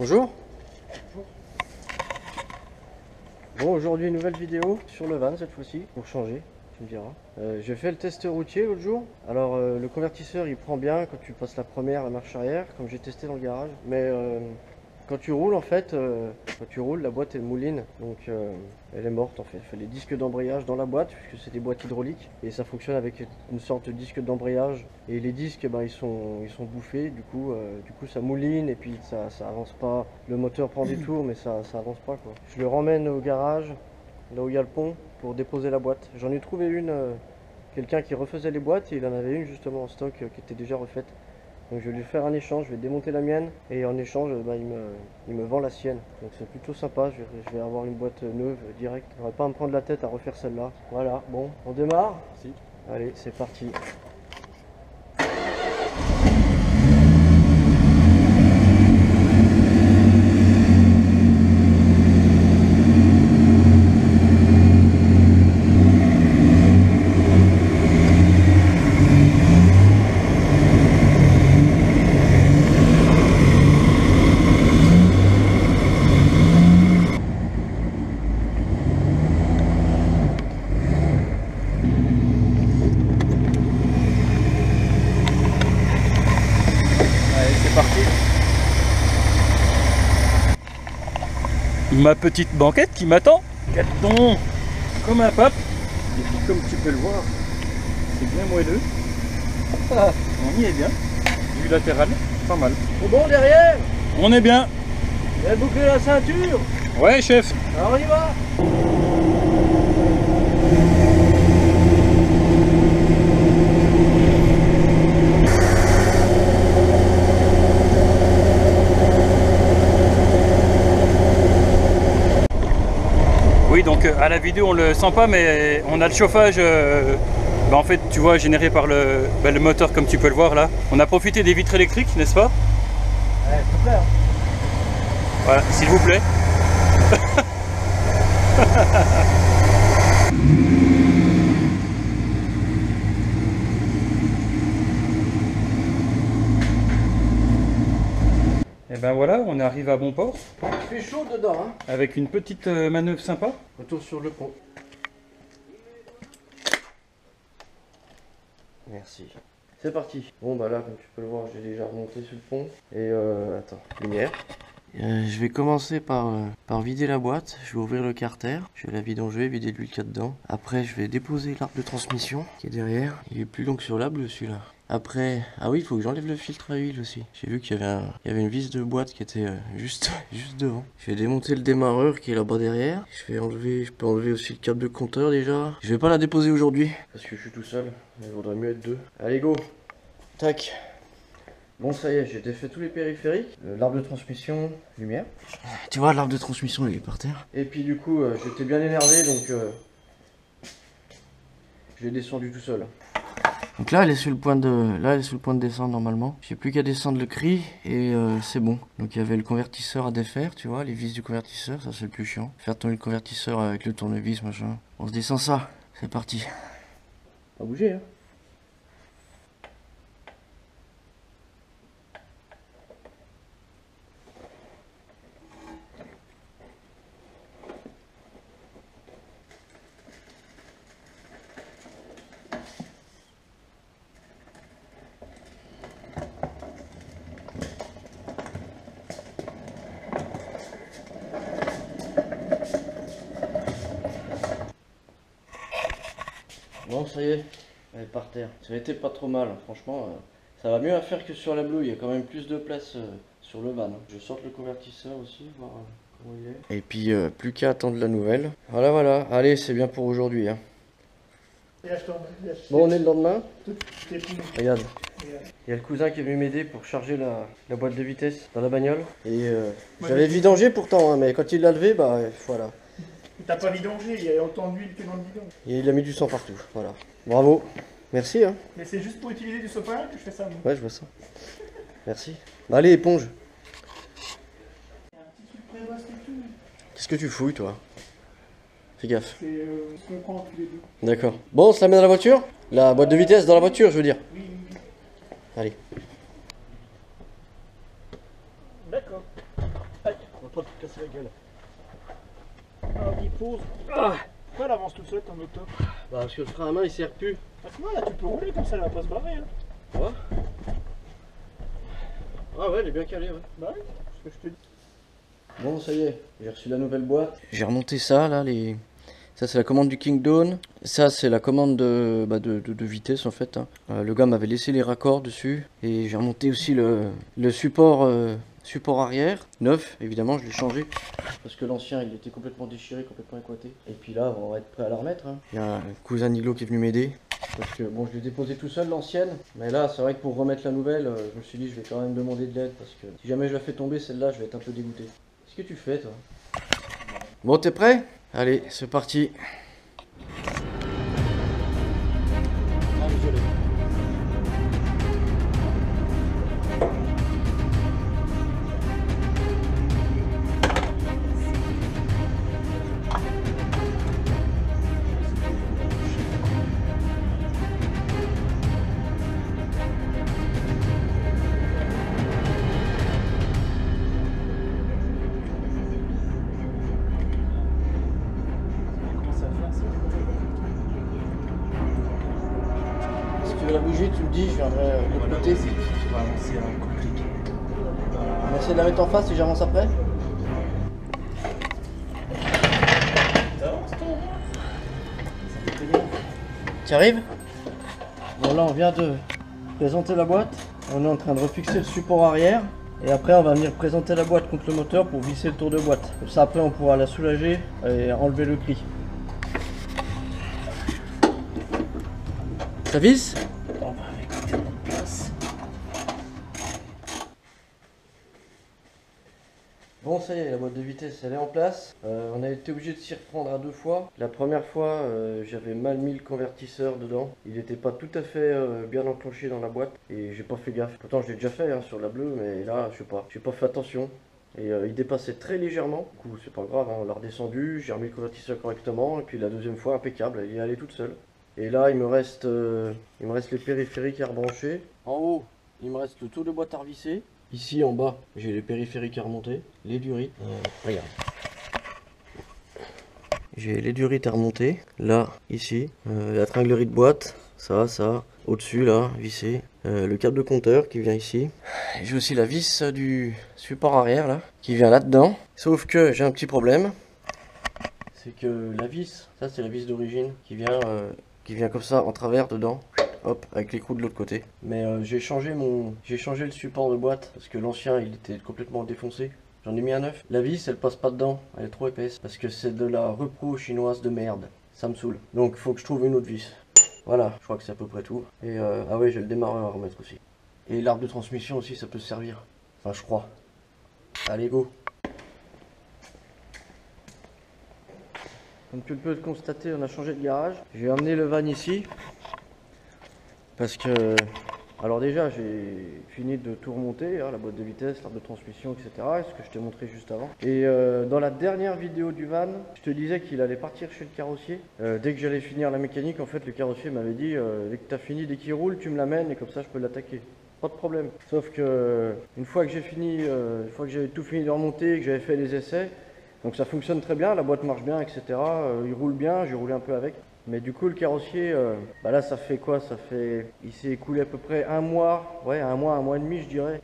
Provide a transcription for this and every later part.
Bonjour. Bon, aujourd'hui une nouvelle vidéo sur le van cette fois-ci, pour changer, tu me diras. J'ai fait le test routier l'autre jour. Alors le convertisseur il prend bien quand tu passes la première, la marche arrière, comme j'ai testé dans le garage. Mais quand tu roules en fait, la boîte elle mouline, donc elle est morte en fait. Il fait les disques d'embrayage dans la boîte, puisque c'est des boîtes hydrauliques, et ça fonctionne avec une sorte de disque d'embrayage. Et les disques, ils sont bouffés, du coup ça mouline, et puis ça avance pas. Le moteur prend des tours, mais ça avance pas quoi. Je le ramène au garage, là où il y a le pont, pour déposer la boîte. J'en ai trouvé une, quelqu'un qui refaisait les boîtes, et il en avait une justement en stock qui était déjà refaite. Donc je vais lui faire un échange, je vais démonter la mienne et en échange il me vend la sienne. Donc c'est plutôt sympa, je vais avoir une boîte neuve direct. Je n'aurai pas à me prendre la tête à refaire celle-là. Voilà, bon, on démarre? Si. Allez, c'est parti. Ma petite banquette qui m'attend. Carton comme un pape. Et puis comme tu peux le voir, c'est bien moelleux. On y est bien. Du latéral, pas mal. C'est bon derrière? On est bien. Vous avez bouclé la ceinture? Ouais chef. Alors on y va. Oui, donc à la vidéo on le sent pas, mais on a le chauffage en fait tu vois généré par le moteur comme tu peux le voir là. On a profité des vitres électriques, n'est-ce pas? Ouais, s'il te plaît. Voilà, s'il vous plaît. Et ben voilà, on arrive à bon port. Il fait chaud dedans, hein. Avec une petite manœuvre sympa. Retour sur le pont. Merci. C'est parti. Bon bah là comme tu peux le voir j'ai déjà remonté sur le pont. Et attends, lumière. Je vais commencer par vider la boîte. Je vais ouvrir le carter. Je vais la vidanger, vider de l'huile qu'il y a dedans. Après je vais déposer l'arbre de transmission qui est derrière. Il est plus long que sur la bleue celui-là. Après, ah oui, il faut que j'enlève le filtre à huile aussi. J'ai vu qu'il y avait une vis de boîte qui était juste devant. Je vais démonter le démarreur qui est là-bas derrière. Je peux enlever aussi le câble de compteur déjà. Je vais pas la déposer aujourd'hui parce que je suis tout seul. Il vaudrait mieux être deux. Allez go. Tac. Bon ça y est, j'ai défait tous les périphériques. L'arbre de transmission, lumière. Tu vois, l'arbre de transmission il est par terre. Et puis du coup, j'étais bien énervé donc je l'ai descendu tout seul. Donc là elle est sur le point de descendre normalement. J'ai plus qu'à descendre le cri et c'est bon. Donc il y avait le convertisseur à défaire, tu vois, les vis du convertisseur, ça c'est le plus chiant. Faire tourner le convertisseur avec le tournevis machin. On se descend ça, c'est parti. Pas bouger hein. Bon ça y est, elle est par terre. Ça a été pas trop mal, franchement. Ça va mieux à faire que sur la Blue, il y a quand même plus de place sur le van. Je sorte le convertisseur aussi, voir comment il est. Et puis plus qu'à attendre la nouvelle. Voilà, allez c'est bien pour aujourd'hui. Hein. Bon on est le lendemain. Regarde. Il y a le cousin qui est venu m'aider pour charger la boîte de vitesse dans la bagnole. Et j'avais vidangé pourtant, hein, mais quand il l'a levé, bah voilà. T'as pas vidangé, il y a autant d'huile que dans le bidon. Et il a mis du sang partout, voilà. Bravo. Merci hein. Mais c'est juste pour utiliser du sopalin que je fais ça. Moi. Ouais je vois ça. Merci. Bah, allez éponge. Qu'est-ce que tu fouilles toi? Fais gaffe. C'est ce qu'on prend tous les deux. D'accord. Bon, on se la met dans la voiture? La boîte de vitesse dans la voiture, je veux dire. Oui. Allez. D'accord. pas te casser la gueule. Ah, il pose. Ah, pourquoi elle avance toute seule ton auto? Bah parce que le frein à main il sert plus. Parce que là tu peux rouler comme ça, elle va pas se barrer. Hein. Ouais. Ah ouais, elle est bien calée, ouais. Bah oui, c'est ce que je te dis. Bon, ça y est, j'ai reçu la nouvelle boîte. J'ai remonté ça là, ça c'est la commande du Kingdome. Ça c'est la commande de vitesse en fait. Hein. Le gars m'avait laissé les raccords dessus. Et j'ai remonté aussi le support, support arrière. Neuf, évidemment, je l'ai changé. Parce que l'ancien il était complètement déchiré, complètement équaté. Et puis là, on va être prêt à la remettre. Hein. Il y a un cousin Nilo qui est venu m'aider. Parce que bon, je l'ai déposé tout seul l'ancienne. Mais là, c'est vrai que pour remettre la nouvelle, je me suis dit je vais quand même demander de l'aide. Parce que si jamais je la fais tomber celle-là, je vais être un peu dégoûté. Qu'est-ce que tu fais toi? Bon, t'es prêt? Allez, c'est parti. Ah, désolé. Si tu veux la bouger, tu me dis, je viendrai de l'autre côté. On va avancer un compliqué. On va essayer de la mettre en face et j'avance après. T'avances toi. Ça fait bien. Tu arrives? Bon, là on vient de présenter la boîte. On est en train de refixer le support arrière. Et après on va venir présenter la boîte contre le moteur pour visser le tour de boîte. Comme ça après on pourra la soulager et enlever le cri. Ça visse? On va avec tellement de place. Bon, ça y est, la boîte de vitesse elle est en place. On a été obligé de s'y reprendre à 2 fois. La première fois, j'avais mal mis le convertisseur dedans. Il n'était pas tout à fait bien enclenché dans la boîte et j'ai pas fait gaffe. Pourtant, je l'ai déjà fait hein, sur la bleue, mais là, je sais pas. J'ai pas fait attention. Et il dépassait très légèrement. Du coup, c'est pas grave, hein, on l'a redescendu. J'ai remis le convertisseur correctement. Et puis la deuxième fois, impeccable, elle y est allée toute seule. Et là, il me reste les périphériques à rebrancher. En haut, il me reste le tour de boîte à revisser. Ici, en bas, j'ai les périphériques à remonter. Les durites. Regarde. J'ai les durites à remonter. Là, ici. La tringlerie de boîte. Ça. Au-dessus, là, vissé. Le câble de compteur qui vient ici. J'ai aussi la vis du support arrière, là, qui vient là-dedans. Sauf que j'ai un petit problème. C'est que la vis, ça c'est la vis d'origine, qui vient comme ça en travers dedans. Hop, avec l'écrou de l'autre côté. Mais j'ai changé le support de boîte parce que l'ancien il était complètement défoncé. J'en ai mis un neuf. La vis elle passe pas dedans, elle est trop épaisse parce que c'est de la repro chinoise de merde. Ça me saoule. Donc il faut que je trouve une autre vis. Voilà, je crois que c'est à peu près tout. Et ah ouais, j'ai le démarreur à remettre aussi. Et l'arbre de transmission aussi, ça peut se servir. Enfin, je crois. Allez, go. Comme tu peux le constater, on a changé de garage. J'ai amené le van ici. Parce que, alors déjà, j'ai fini de tout remonter, hein, la boîte de vitesse, l'arbre de transmission, etc. Ce que je t'ai montré juste avant. Et dans la dernière vidéo du van, je te disais qu'il allait partir chez le carrossier. Dès que j'allais finir la mécanique, en fait, le carrossier m'avait dit, dès que tu as fini, dès qu'il roule, tu me l'amènes et comme ça, je peux l'attaquer. Pas de problème. Sauf que, une fois que j'ai fini, une fois que j'avais tout fini de remonter, que j'avais fait les essais, donc ça fonctionne très bien, la boîte marche bien, etc. Il roule bien, j'ai roulé un peu avec. Mais du coup le carrossier, bah là ça fait quoi? Il s'est écoulé à peu près un mois, ouais un mois et demi je dirais,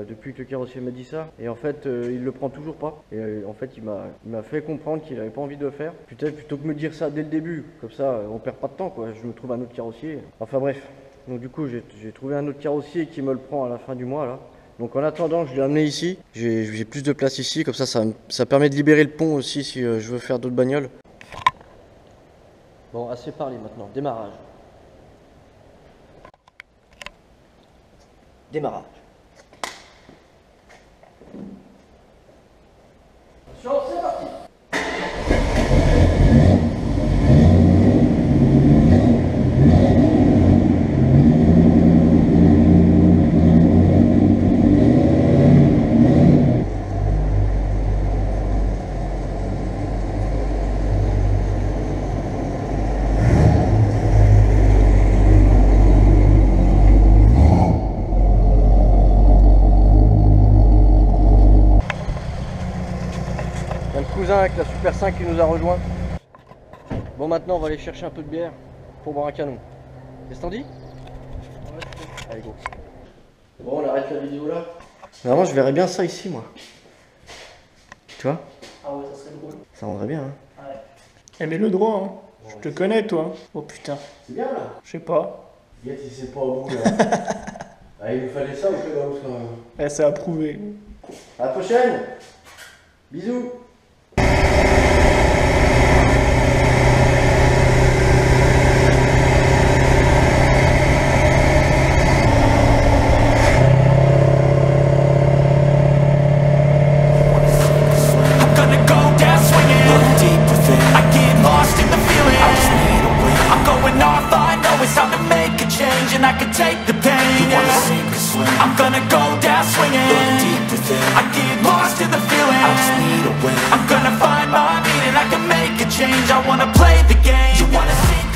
depuis que le carrossier m'a dit ça. Et en fait il le prend toujours pas. Et en fait il m'a fait comprendre qu'il avait pas envie de le faire. Peut-être plutôt que me dire ça dès le début, comme ça on perd pas de temps quoi, je me trouve un autre carrossier. Enfin bref, donc du coup j'ai trouvé un autre carrossier qui me le prend à la fin du mois là. Donc en attendant, je l'ai amené ici. J'ai plus de place ici, comme ça permet de libérer le pont aussi si je veux faire d'autres bagnoles. Bon, assez parlé maintenant. Démarrage. Démarrage. Attention, c'est parti. cousin avec la Super 5 qui nous a rejoint. Bon, maintenant, on va aller chercher un peu de bière pour boire un canon. Qu'est-ce que t'en dis? Allez, go. Bon, on arrête la vidéo là. Vraiment, je verrais bien ça ici, moi. Tu vois? Ah ouais, ça serait drôle. Ça rendrait bien, hein. Ouais. Eh mais le droit, hein. Je te connais, toi. Oh putain. C'est bien là. Je sais pas. Yes, il sait pas où là. Ah, il nous fallait ça au cas où quand même. Eh, c'est approuvé. À la prochaine. Bisous. And I can take the pain, yeah. I'm gonna go down swinging. I get lost in the feeling. I'm gonna find my meaning. I can make a change. I wanna play the game. You wanna see